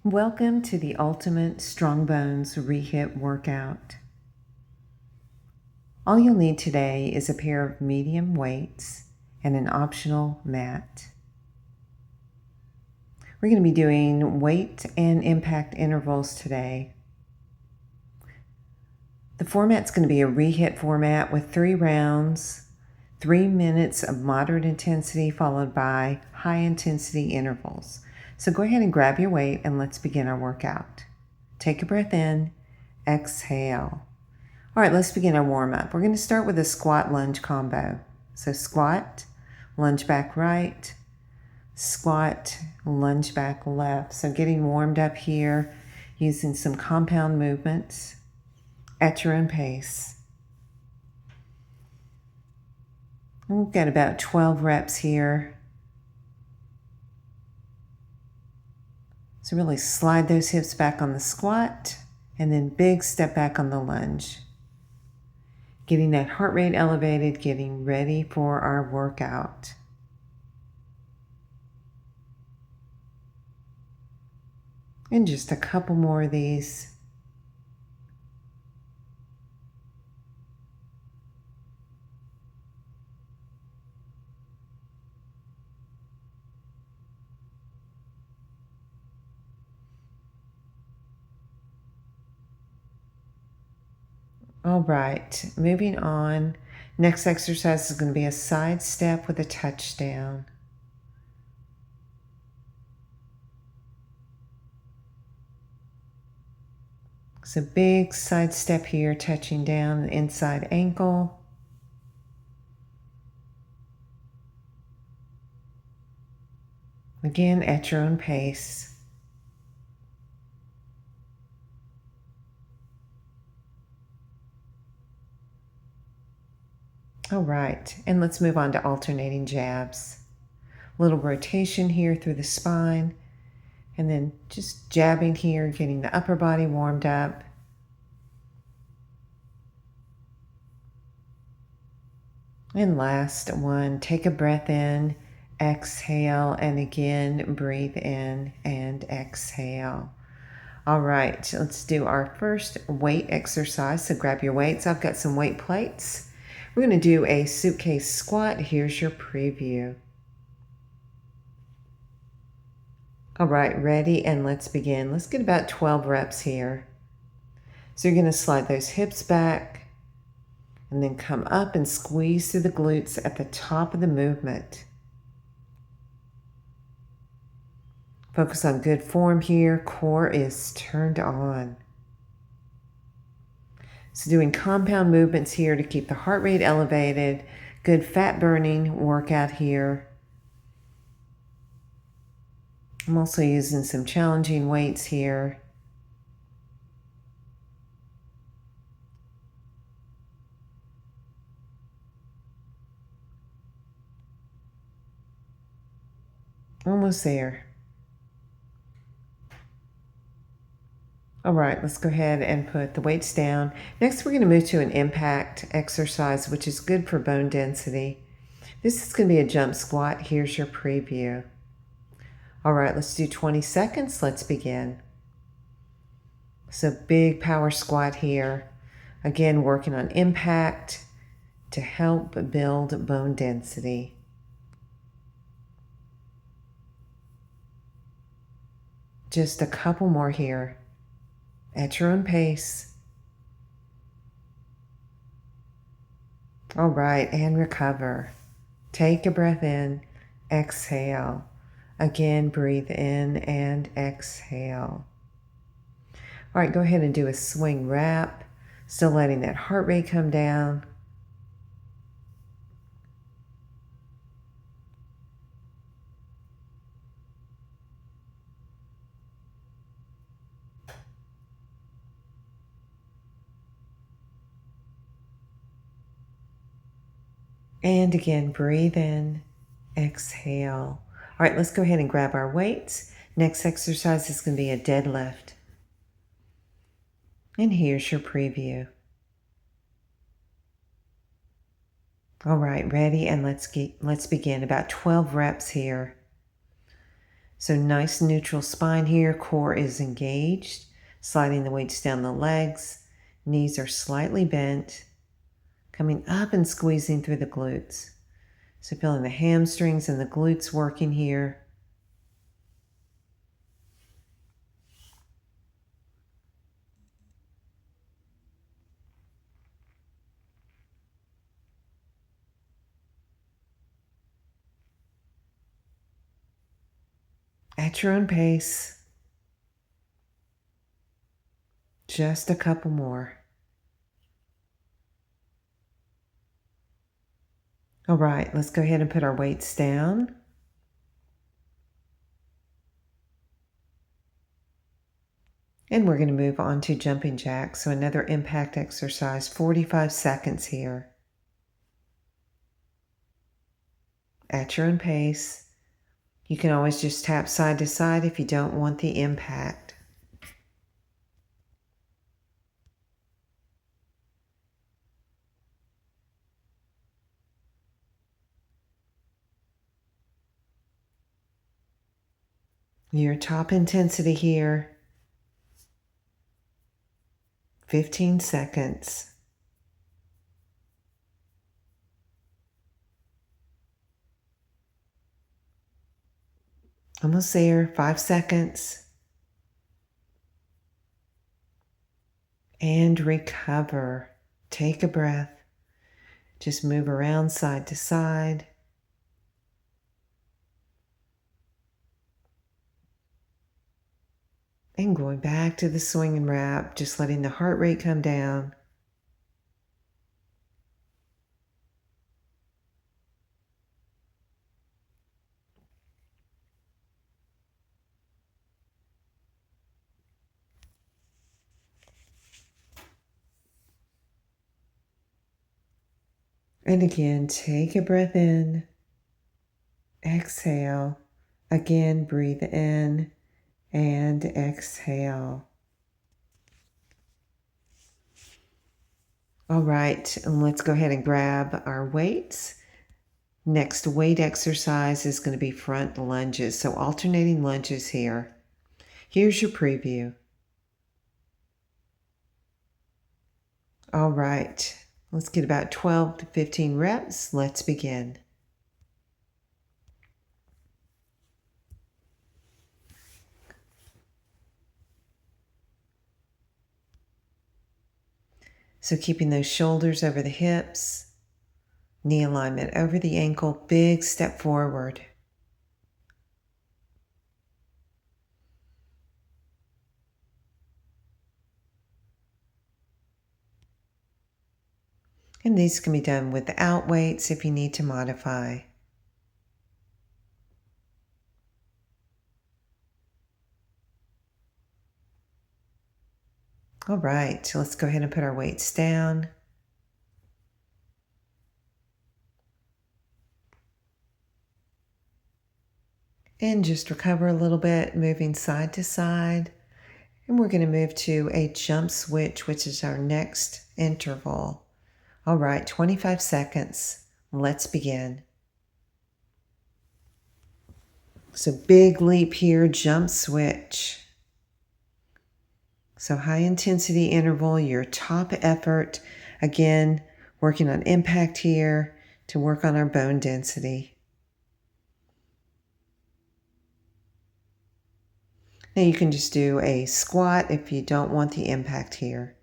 Welcome to the Ultimate Strong Bones HIIT workout. All you'll need today is a pair of medium weights and an optional mat. We're going to be doing weight and impact intervals today. The format's going to be a HIIT format with 3 rounds, 3 minutes of moderate intensity followed by high intensity intervals. So go ahead and grab your weight and let's begin our workout. Take a breath in, exhale. All right, let's begin our warm up. We're going to start with a squat lunge combo. So squat, lunge back right, squat, lunge back left. So getting warmed up here using some compound movements at your own pace. And we've got about 12 reps here. So really slide those hips back on the squat and then big step back on the lunge. Getting that heart rate elevated, getting ready for our workout. And just a couple more of these. All right, moving on. Next exercise is going to be a side step with a touchdown. So big side step here, touching down the inside ankle. Again, at your own pace. All right, and let's move on to alternating jabs. A little rotation here through the spine, and then just jabbing here, getting the upper body warmed up. And last one, take a breath in, exhale, and again, breathe in and exhale. All right, let's do our first weight exercise. So grab your weights. I've got some weight plates. We're going to do a suitcase squat. Here's your preview. All right, ready, and let's begin. Let's get about 12 reps here. So you're going to slide those hips back and then come up and squeeze through the glutes at the top of the movement. Focus on good form here. Core is turned on. So doing compound movements here to keep the heart rate elevated. Good fat burning workout here. I'm also using some challenging weights here. Almost there. All right, let's go ahead and put the weights down. Next, we're going to move to an impact exercise, which is good for bone density. This is going to be a jump squat. Here's your preview. All right, let's do 20 seconds. Let's begin. So big power squat here. Again, working on impact to help build bone density. Just a couple more here. At your own pace. All right, and recover. Take a breath in, exhale. Again, breathe in and exhale. All right, go ahead and do a swing wrap. Still letting that heart rate come down. And again, breathe in, exhale. All right, let's go ahead and grab our weights. Next exercise is going to be a deadlift. And here's your preview. All right, ready, and let's begin. About 12 reps here. So nice neutral spine here. Core is engaged. Sliding the weights down the legs. Knees are slightly bent. Coming up and squeezing through the glutes. So feeling the hamstrings and the glutes working here. At your own pace. Just a couple more. All right, let's go ahead and put our weights down. And we're going to move on to jumping jacks. So another impact exercise, 45 seconds here. At your own pace. You can always just tap side to side if you don't want the impact. Your top intensity here, 15 seconds. Almost there, 5 seconds. And recover. Take a breath. Just move around side to side. And going back to the swing and wrap, just letting the heart rate come down. And again, take a breath in. Exhale. Again, breathe in and exhale. All right, and let's go ahead and grab our weights. Next weight exercise is going to be front lunges. So alternating lunges here. Here's your preview. All right, let's get about 12 to 15 reps. Let's begin. So keeping those shoulders over the hips, knee alignment over the ankle, big step forward. And these can be done without weights if you need to modify. All right, so let's go ahead and put our weights down. And just recover a little bit, moving side to side. And we're going to move to a jump switch, which is our next interval. All right, 25 seconds. Let's begin. So big leap here, jump switch. So high intensity interval, your top effort. Again, working on impact here to work on our bone density. Now you can just do a squat if you don't want the impact here.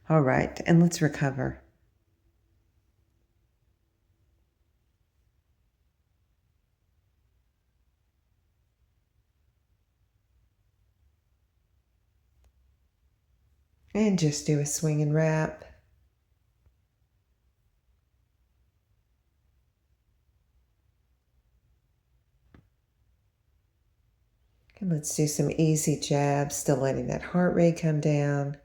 All right, and let's recover. And just do a swing and wrap. And let's do some easy jabs, still letting that heart rate come down.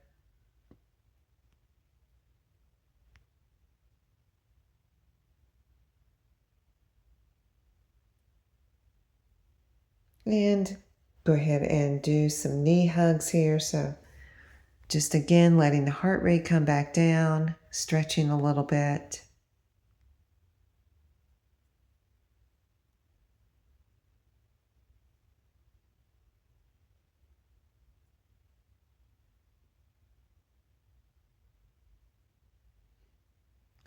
And go ahead and do some knee hugs here. So just again, letting the heart rate come back down, stretching a little bit.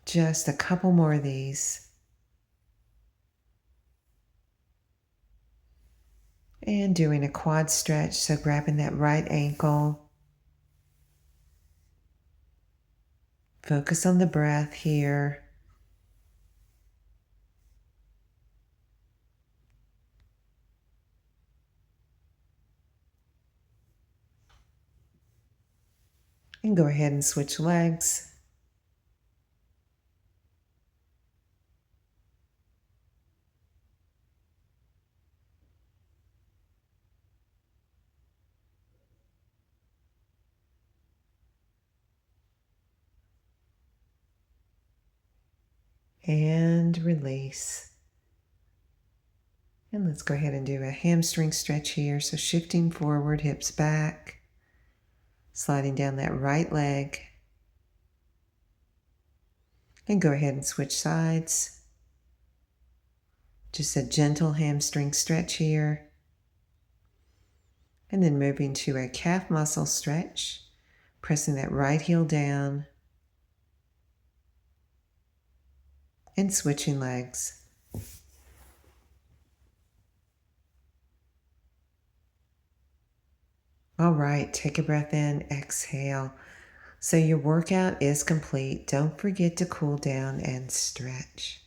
Just a couple more of these. And doing a quad stretch, so grabbing that right ankle. Focus on the breath here. And go ahead and switch legs. And release. And let's go ahead and do a hamstring stretch here. So shifting forward, hips back, sliding down that right leg. And go ahead and switch sides. Just a gentle hamstring stretch here. And then moving to a calf muscle stretch, pressing that right heel down and switching legs. All right, take a breath in, exhale. So your workout is complete. Don't forget to cool down and stretch.